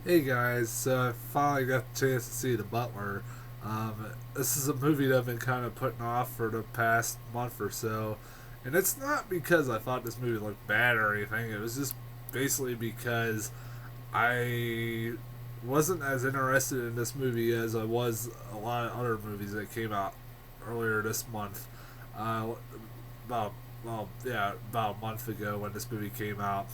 Hey guys, so I finally got the chance to see The Butler. This is a movie that I've been kind of putting off for the past month or so, and it's not because I thought this movie looked bad or anything. It was just basically because I wasn't as interested in this movie as I was a lot of other movies that came out earlier this month. Uh, about about a month ago when this movie came out.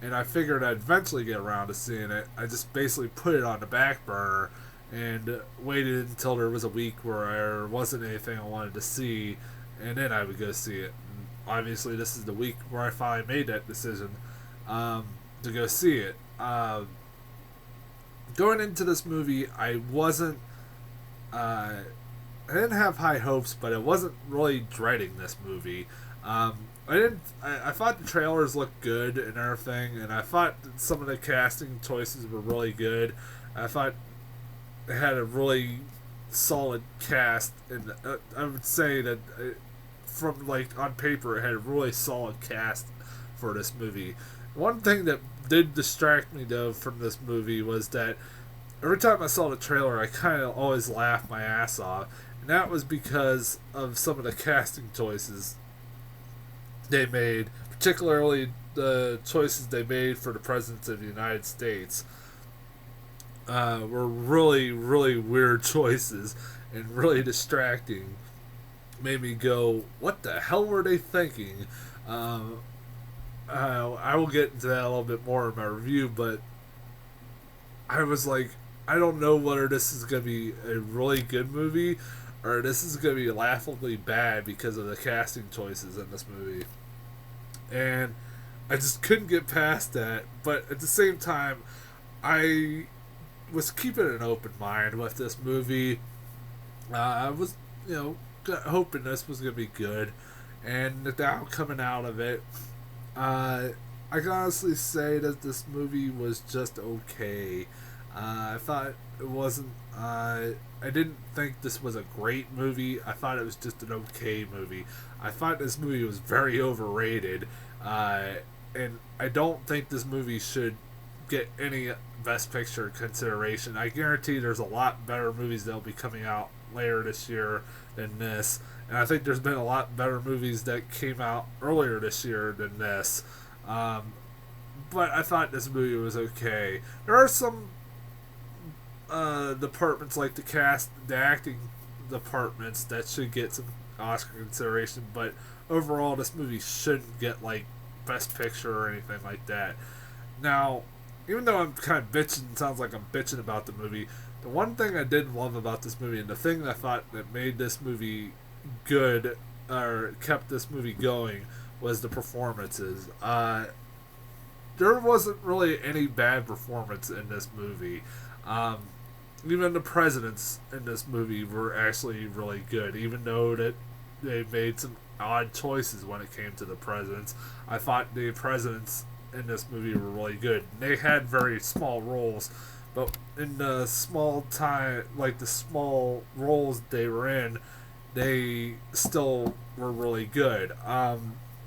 And I figured I'd eventually get around to seeing it. I just basically put it on the back burner and waited until there was a week where there wasn't anything I wanted to see, and then I would go see it. And obviously, this is the week where I finally made that decision um, to go see it. Going into this movie, I wasn't. I didn't have high hopes, but I wasn't really dreading this movie. I didn't. I thought the trailers looked good and everything, and I thought some of the casting choices were really good. I thought it had a really solid cast, and I would say that from like on paper, it had a really solid cast for this movie. One thing that did distract me though from this movie was that every time I saw the trailer, I kind of always laughed my ass off, and that was because of some of the casting choices they made, particularly the choices they made for the president of the United States. Were really, really weird choices and really distracting. Made me go, what the hell were they thinking? Um, I will get into that a little bit more in my review, but I was like, I don't know whether this is going to be a really good movie or this is going to be laughably bad because of the casting choices in this movie. And I just couldn't get past that. But at the same time, I was keeping an open mind with this movie. I was, hoping this was going to be good. And now coming out of it, uh, I can honestly say that this movie was just okay. I thought it wasn't. I didn't think this was a great movie. I thought it was just an okay movie. I thought this movie was very overrated, uh, and I don't think this movie should get any Best Picture consideration. I guarantee there's a lot better movies that'll be coming out later this year than this, and I think there's been a lot better movies that came out earlier this year than this. Um, but I thought this movie was okay. There are some departments like the acting departments that should get some Oscar consideration, but overall, this movie shouldn't get like Best Picture or anything like that. Now, even though I'm kind of bitching, sounds like I'm bitching about the movie. The one thing I did love about this movie, and the thing I thought that made this movie good or kept this movie going, was the performances. There wasn't really any bad performance in this movie. Um, Even the presidents in this movie were actually really good, even though that they made some odd choices when it came to the presidents. I thought the presidents in this movie were really good. They had very small roles, but in the small time, like the small roles they were in, they still were really good.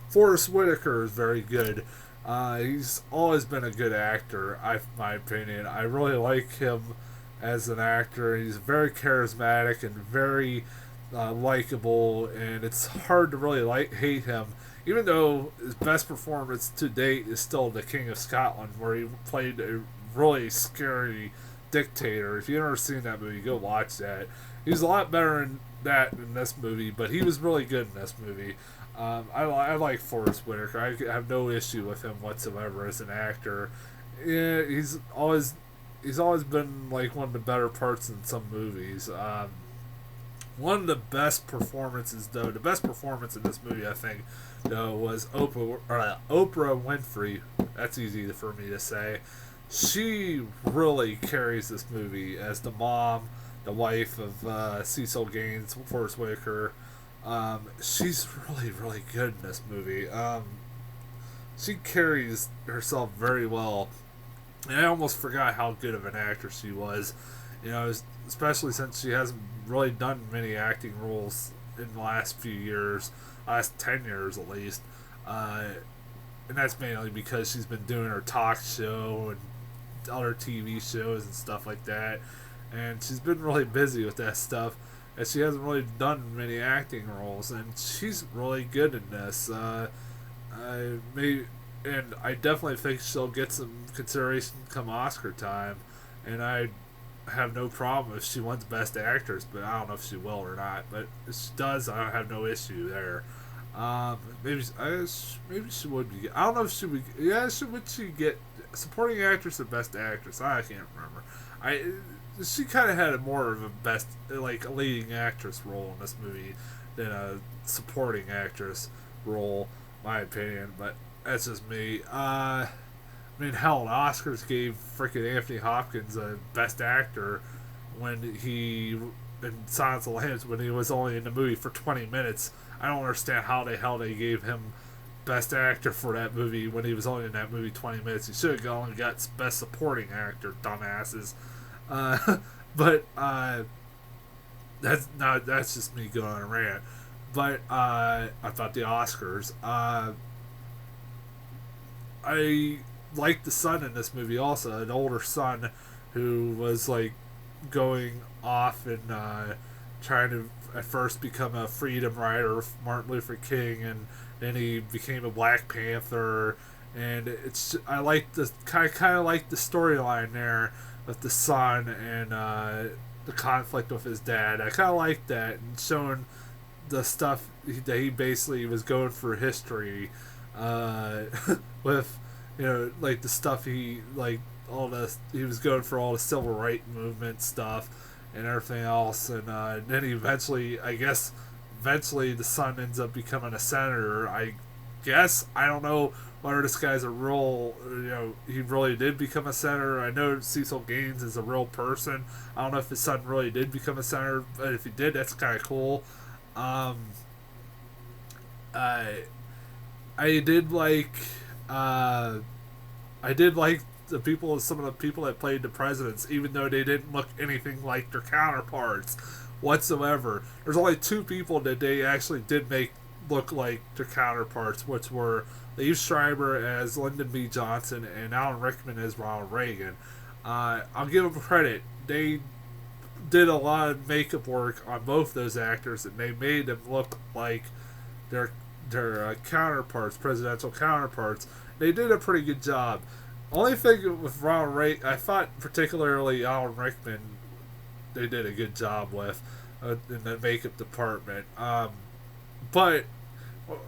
Forrest Whitaker is very good. He's always been a good actor, my opinion. I really like him as an actor. He's very charismatic and very likable, and it's hard to really hate him. Even though his best performance to date is still The King of Scotland, where he played a really scary dictator. If you've never seen that movie, go watch that. He's a lot better in that than this movie, but he was really good in this movie. I like Forrest Whitaker. I have no issue with him whatsoever as an actor. Yeah, he's always been like one of the better parts in some movies. One of the best performances, though, the best performance in this movie, I think, though, was Oprah Winfrey. That's easy for me to say. She really carries this movie as the mom, the wife of Cecil Gaines, Forrest Whitaker. She's really, really good in this movie. She carries herself very well, and I almost forgot how good of an actress she was. Especially since she hasn't really done many acting roles in the last few years, last 10 years at least. And that's mainly because she's been doing her talk show and other TV shows and stuff like that, and she's been really busy with that stuff, and she hasn't really done many acting roles, and she's really good in this. I definitely think she'll get some consideration come Oscar time, and I have no problem if she wins Best Actress, but I don't know if she will or not. But if she does, I have no issue there. Maybe she would be. I don't know if she would. Yeah, would she get supporting actress or best actress? I can't remember. She kind of had more of a best, like a leading actress role in this movie than a supporting actress role, my opinion. But that's just me. I mean, hell, the Oscars gave freaking Anthony Hopkins a best actor when he in Silence of the Lambs when he was only in the movie for 20 minutes. I don't understand how the hell they gave him best actor for that movie when he was only in that movie 20 minutes. He should have gone and got best supporting actor, dumbasses. But that's just me going on a rant. But about the Oscars, I like the son in this movie also, an older son who was like going off and trying to at first become a freedom rider, Martin Luther King, and then he became a Black Panther. And I like the kind of like the storyline there with the son and the conflict with his dad. I kind of like that, and showing the stuff that he basically was going for history with, like the stuff he was going for all the civil rights movement stuff and everything else, and then he eventually the son ends up becoming a senator. I don't know whether this guy's a real, he really did become a senator. I know Cecil Gaines is a real person. I don't know if his son really did become a senator, but if he did, that's kind of cool. I did like some of the people that played the presidents, even though they didn't look anything like their counterparts whatsoever. There's only two people that they actually did make look like their counterparts, which were Liev Schreiber as Lyndon B. Johnson and Alan Rickman as Ronald Reagan. I'll give them credit. They did a lot of makeup work on both those actors, and they made them look like their counterparts, presidential counterparts. They did a pretty good job. Only thing with Ronald Reagan, I thought particularly Alan Rickman, they did a good job with in the makeup department. But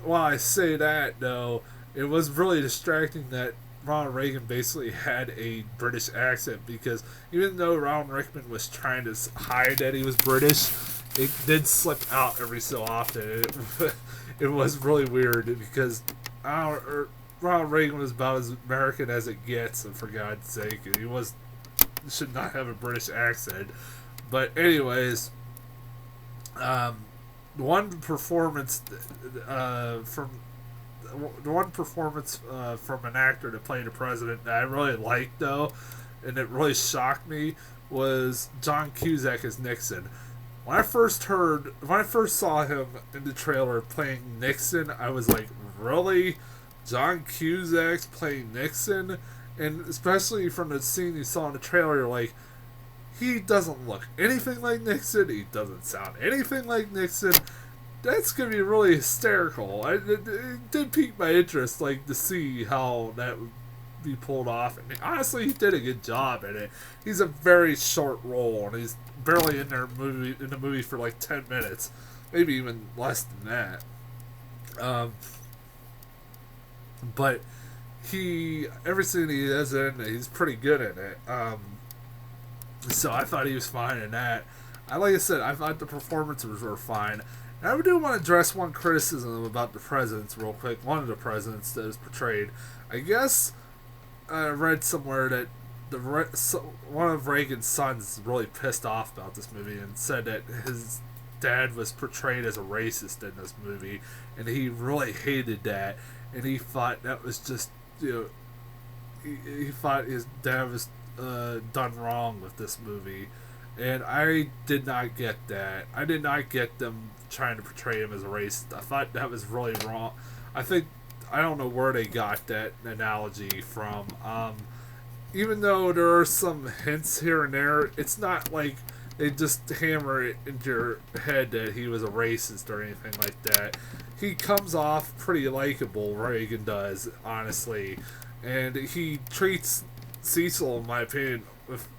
while I say that, though, it was really distracting that Ronald Reagan basically had a British accent, because even though Ronald Rickman was trying to hide that he was British, it did slip out every so often. It was really weird, because Ronald Reagan was about as American as it gets, and for God's sake, he should not have a British accent. But anyways, one performance from an actor to play the president that I really liked, though, and it really shocked me, was John Cusack as Nixon. When I first saw him in the trailer playing Nixon, I was like, really? John Cusack's playing Nixon? And especially from the scene you saw in the trailer, you're like, he doesn't look anything like Nixon. He doesn't sound anything like Nixon. That's going to be really hysterical. It did pique my interest, like, to see how that would be pulled off. And honestly, he did a good job at it. He's a very short role, and he's barely in the movie for like 10 minutes. Maybe even less than that. But every scene he is in, he's pretty good in it. So I thought he was fine in that. Like I said, I thought the performances were fine. And I do want to address one criticism about the presidents real quick. One of the presidents that is portrayed. I guess I read somewhere that one of Reagan's sons is really pissed off about this movie and said that his dad was portrayed as a racist in this movie, and he really hated that, and he thought that was just, he thought his dad was done wrong with this movie, and I did not get that. I did not get them trying to portray him as a racist. I thought that was really wrong. I don't know where they got that analogy from. even though there are some hints here and there, it's not like they just hammer it into your head that he was a racist or anything like that. He comes off pretty likable, Reagan does, honestly. And he treats Cecil, in my opinion,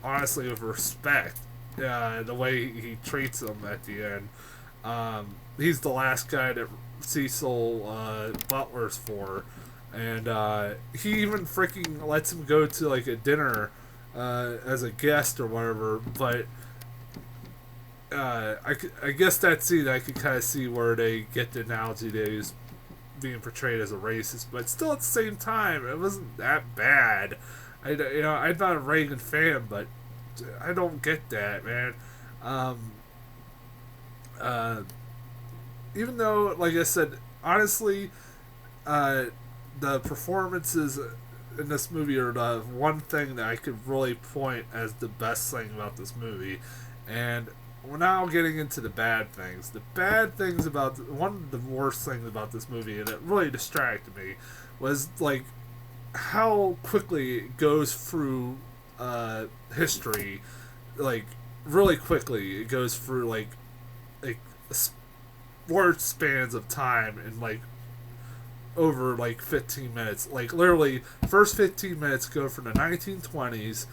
honestly, with respect. The way he treats him at the end. He's the last guy that Cecil Butler's for. And he even freaking lets him go to like a dinner as a guest or whatever. But I guess that scene I could kind of see where they get the analogy that he's being portrayed as a racist. But still, at the same time, it wasn't that bad. I'm not a Reagan fan, but I don't get that, man. Even though, like I said, honestly, the performances in this movie are the one thing that I could really point as the best thing about this movie. And we're now getting into the bad things. The bad things about one of the worst things about this movie, and it really distracted me, was like how quickly it goes through history, like really quickly. It goes through like large spans of time and like over like 15 minutes. Like literally, first 15 minutes go from the 1920s,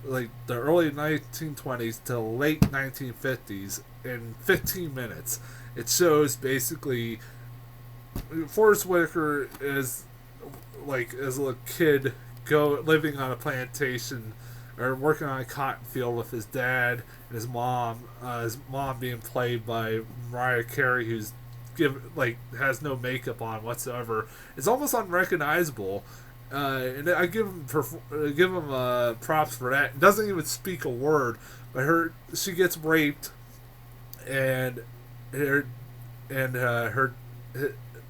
like the early 1920s to late 1950s in 15 minutes. It shows basically Forrest Whitaker is like as a kid living on a plantation or working on a cotton field with his dad and his mom. His mom being played by Mariah Carey, who's has no makeup on whatsoever. It's almost unrecognizable. And I give him props for that. Doesn't even speak a word, but she gets raped, and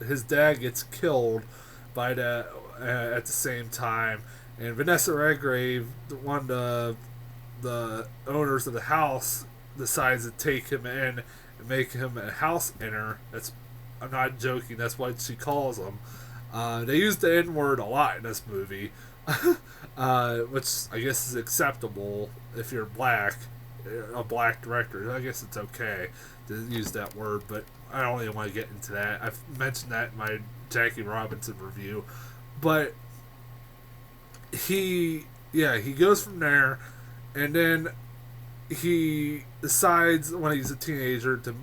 his dad gets killed by at the same time. And Vanessa Redgrave, one of the owners of the house, decides to take him in and make him a house inner. I'm not joking. That's what she calls him. They use the N word a lot in this movie, which I guess is acceptable if you're a black director. I guess it's okay to use that word, but I don't even want to get into that. I've mentioned that in my Jackie Robinson review, but he goes from there, and then he decides when he's a teenager to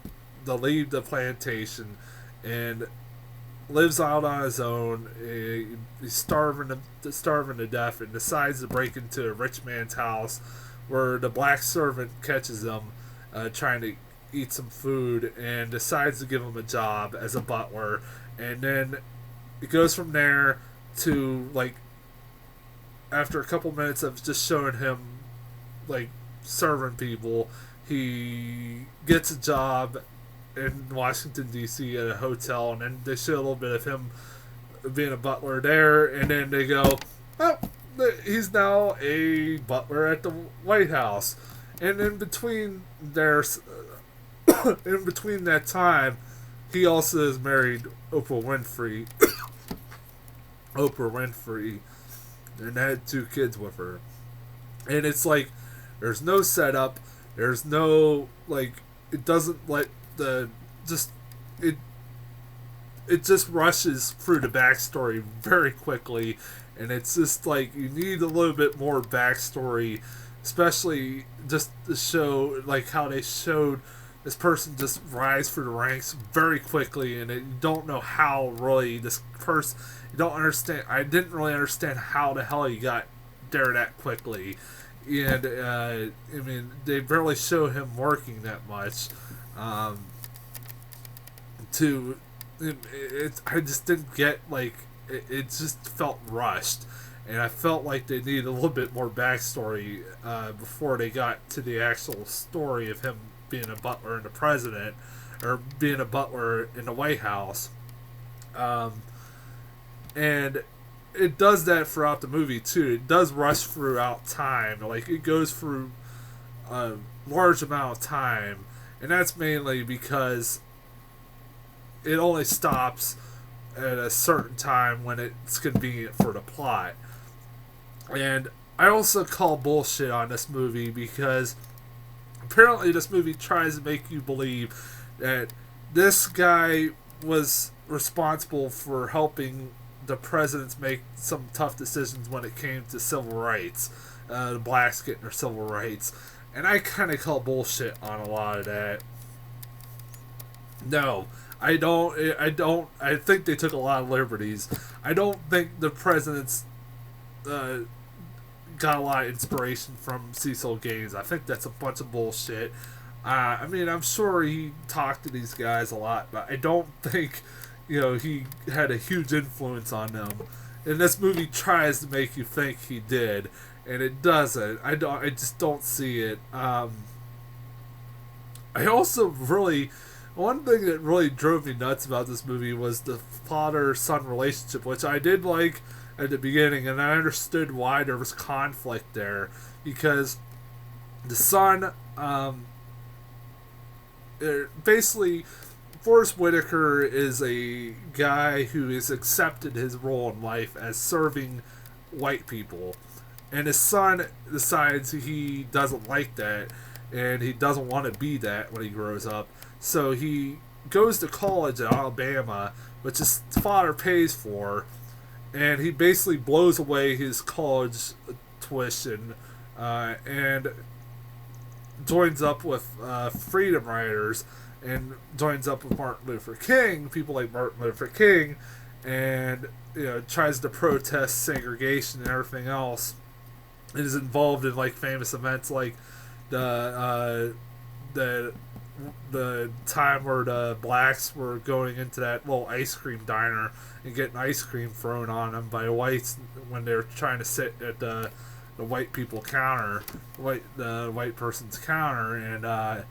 leave the plantation and lives out on his own. He's starving to death, and decides to break into a rich man's house where the black servant catches him trying to eat some food and decides to give him a job as a butler. And then it goes from there to like after a couple minutes of just showing him like serving people, he gets a job in Washington D.C. at a hotel, and then they show a little bit of him being a butler there, and then they go, oh, he's now a butler at the White House. And in between that time, he also has married Oprah Winfrey, and had 2 kids with her. And it's like, there's no setup, there's no, like, it doesn't let it just rushes through the backstory very quickly, and it's just like you need a little bit more backstory, especially just to show like how they showed this person just rise through the ranks very quickly, and you don't know how really this person, you don't understand. I didn't really understand how the hell he got there that quickly, and I mean they barely show him working that much. I just didn't get it just felt rushed, and I felt like they needed a little bit more backstory before they got to the actual story of him being a butler and the president, or being a butler in the White House. And it does that throughout the movie too. It does rush throughout time, like it goes through a large amount of time. And that's mainly because it only stops at a certain time when it's convenient for the plot. And I also call bullshit on this movie because apparently this movie tries to make you believe that this guy was responsible for helping the presidents make some tough decisions when it came to civil rights, the blacks getting their civil rights. And I kind of call bullshit on a lot of that. No, I don't. I don't. I think they took a lot of liberties. I don't think the presidents got a lot of inspiration from Cecil Gaines. I think that's a bunch of bullshit. I mean, I'm sure he talked to these guys a lot, but I don't think, he had a huge influence on them. And this movie tries to make you think he did, and it doesn't. I just don't see it. I also really, one thing that really drove me nuts about this movie was the father-son relationship, which I did like at the beginning, and I understood why there was conflict there, because the son, basically, Forrest Whitaker is a guy who has accepted his role in life as serving white people, and his son decides he doesn't like that, and he doesn't want to be that when he grows up, so he goes to college at Alabama, which his father pays for, and he basically blows away his college tuition, and joins up with freedom riders, and joins up with Martin Luther King, people like Martin Luther King, and tries to protest segregation and everything else, and is involved in like famous events like the time where the blacks were going into that little ice cream diner and getting ice cream thrown on them by whites when they were trying to sit at the white people counter, the white person's counter, and I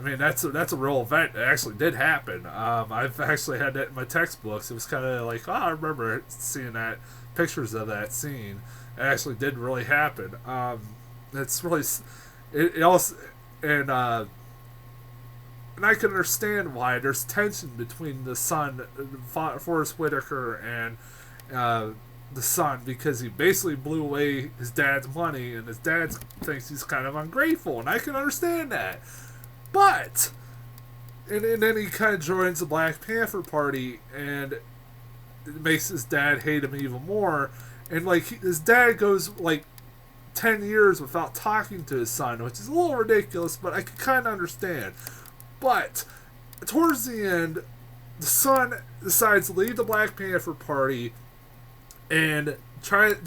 mean that's a real event. It actually did happen. I've actually had that in my textbooks. It was kind of like, I remember seeing that pictures of that scene. It actually did really happen. It's really it also and I can understand why there's tension between the son, Forrest Whitaker, and the son, because he basically blew away his dad's money, and his dad thinks he's kind of ungrateful, and I can understand that. But, and then he kind of joins the Black Panther Party, and it makes his dad hate him even more, and like his dad goes like 10 years without talking to his son, which is a little ridiculous, but I can kind of understand. But towards the end, the son decides to leave the Black Panther Party and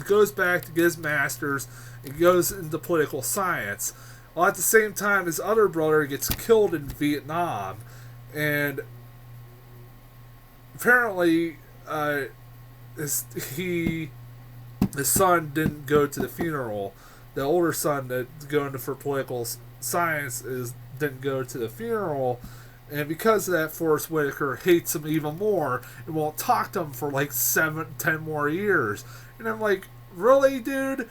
goes back to get his master's and goes into political science. While at the same time, his other brother gets killed in Vietnam, and apparently, his son didn't go to the funeral. The older son that's going for political science didn't go to the funeral, and because of that, Forrest Whitaker hates him even more and won't talk to him for like 7-10 more years. And I'm like, really, dude?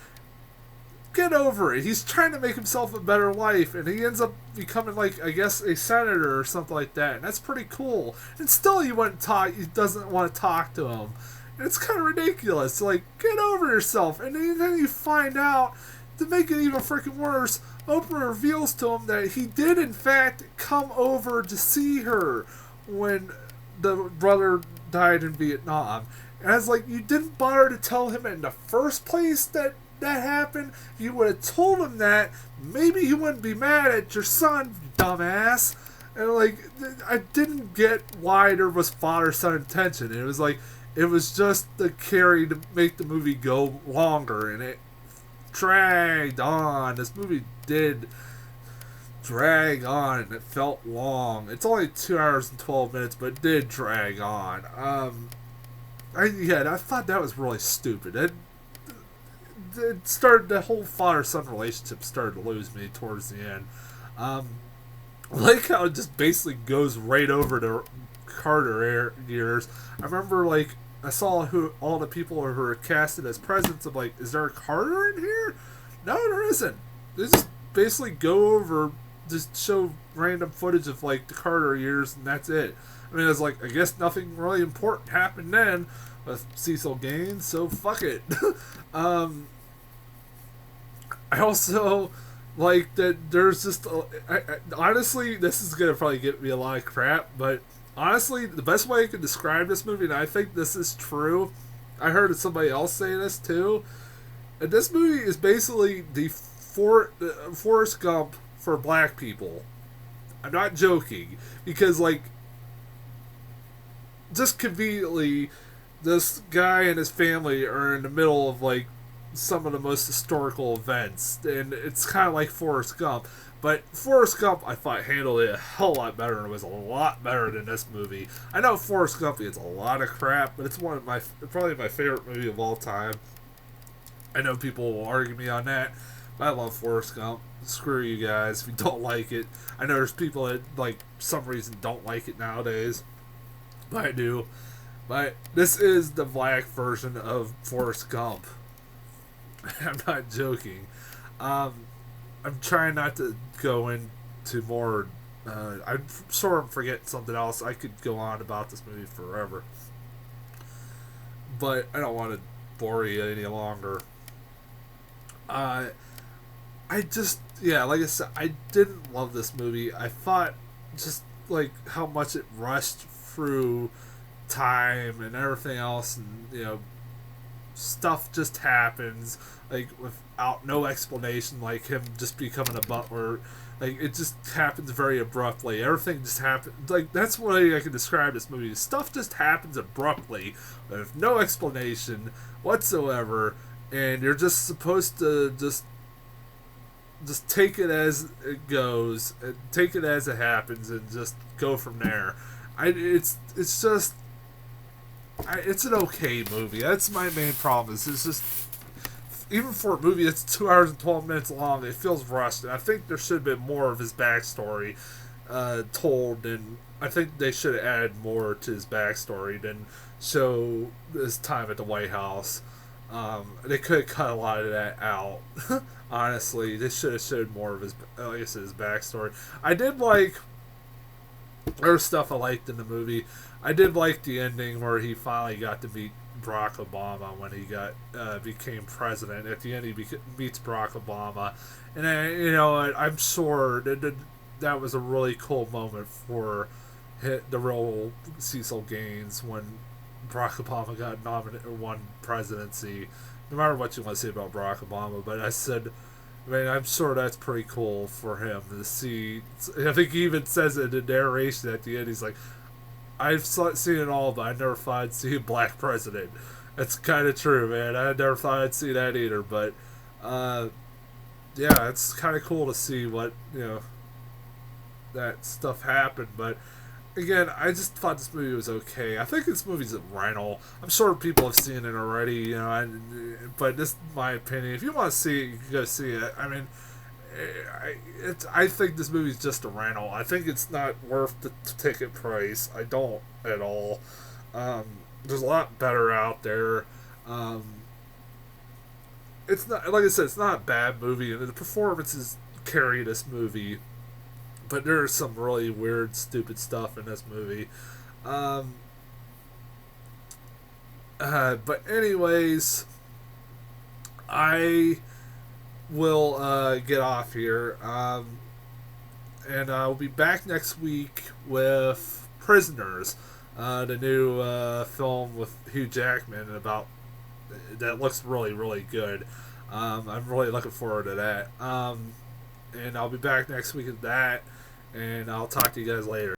Get over it. He's trying to make himself a better life, and he ends up becoming like, I guess, a senator or something like that, and that's pretty cool. And still he doesn't want to talk to him. And it's kind of ridiculous. Like, get over yourself. And then you find out, to make it even freaking worse, Oprah reveals to him that he did in fact come over to see her when the brother died in Vietnam. And I was like, you didn't bother to tell him in the first place that happened? If you would have told him that, maybe he wouldn't be mad at your son, dumbass. And like, I didn't get why there was father-son tension. It was like, it was just the carry to make the movie go longer, and it dragged on. This movie did drag on, and it felt long. It's only 2 hours and 12 minutes, but it did drag on. I thought that was really stupid. It started, the whole father-son relationship started to lose me towards the end. I like how it just basically goes right over to Carter years. I remember, like, I saw all the people who were casted as presidents. I'm like, is there a Carter in here? No, there isn't. They just basically go over, just show random footage of like the Carter years, and that's it. I mean, it's like, I guess nothing really important happened then with Cecil Gaines, so fuck it. I also like that there's just honestly, this is gonna probably get me a lot of crap, but honestly, the best way I can describe this movie, and I think this is true, I heard somebody else say this too, and this movie is basically the Forrest Gump for black people. I'm not joking, because like, just conveniently, this guy and his family are in the middle of like some of the most historical events, and it's kind of like Forrest Gump. But Forrest Gump, I thought, handled it a hell lot better, and it was a lot better than this movie. I know Forrest Gump is a lot of crap, but it's one of probably my favorite movie of all time. I know people will argue me on that, but I love Forrest Gump. Screw you guys if you don't like it. I know there's people that, like, some reason don't like it nowadays, but I do. But this is the black version of Forrest Gump. I'm not joking. I'm trying not to go into more. I'm sort of forgetting something else. I could go on about this movie forever, but I don't want to bore you any longer. I just, yeah, like I said, I didn't love this movie. I thought just like how much it rushed through time and everything else, and stuff just happens like without no explanation, like him just becoming a butler. Like, it just happens very abruptly. Everything just happens. Like, that's the way I can describe this movie. Stuff just happens abruptly with no explanation whatsoever, and you're just supposed to just take it as it goes, and take it as it happens, and just go from there. It's just it's an okay movie. That's my main problem. It's just, even for a movie that's 2 hours and 12 minutes long, it feels rushed. And I think there should have been more of his backstory told, and I think they should have added more to his backstory than show his time at the White House. They could have cut a lot of that out. Honestly, they should have showed more of his, like I said, his backstory. I did like, there's stuff I liked in the movie. I did like the ending where he finally got to meet Barack Obama when he became president. At the end, he meets Barack Obama, and I'm sure that was a really cool moment for the real Cecil Gaines when Barack Obama got nominated or won presidency. No matter what you want to say about Barack Obama, but I'm sure that's pretty cool for him to see. I think he even says it in the narration at the end. He's like, I've seen it all, but I never thought I'd see a black president. That's kind of true, man. I never thought I'd see that either, but yeah, it's kind of cool to see what, that stuff happened. But again, I just thought this movie was okay. I think this movie's a rental. I'm sure people have seen it already, but this is my opinion. If you want to see it, you can go see it. I mean, I think this movie's just a rental. I think it's not worth the ticket price. I don't at all. There's a lot better out there. It's not, like I said, it's not a bad movie, and the performances carry this movie. But there's some really weird, stupid stuff in this movie. But anyways, I will get off here. And I'll be back next week with Prisoners, the new film with Hugh Jackman that looks really, really good. I'm really looking forward to that. And I'll be back next week with that, and I'll talk to you guys later.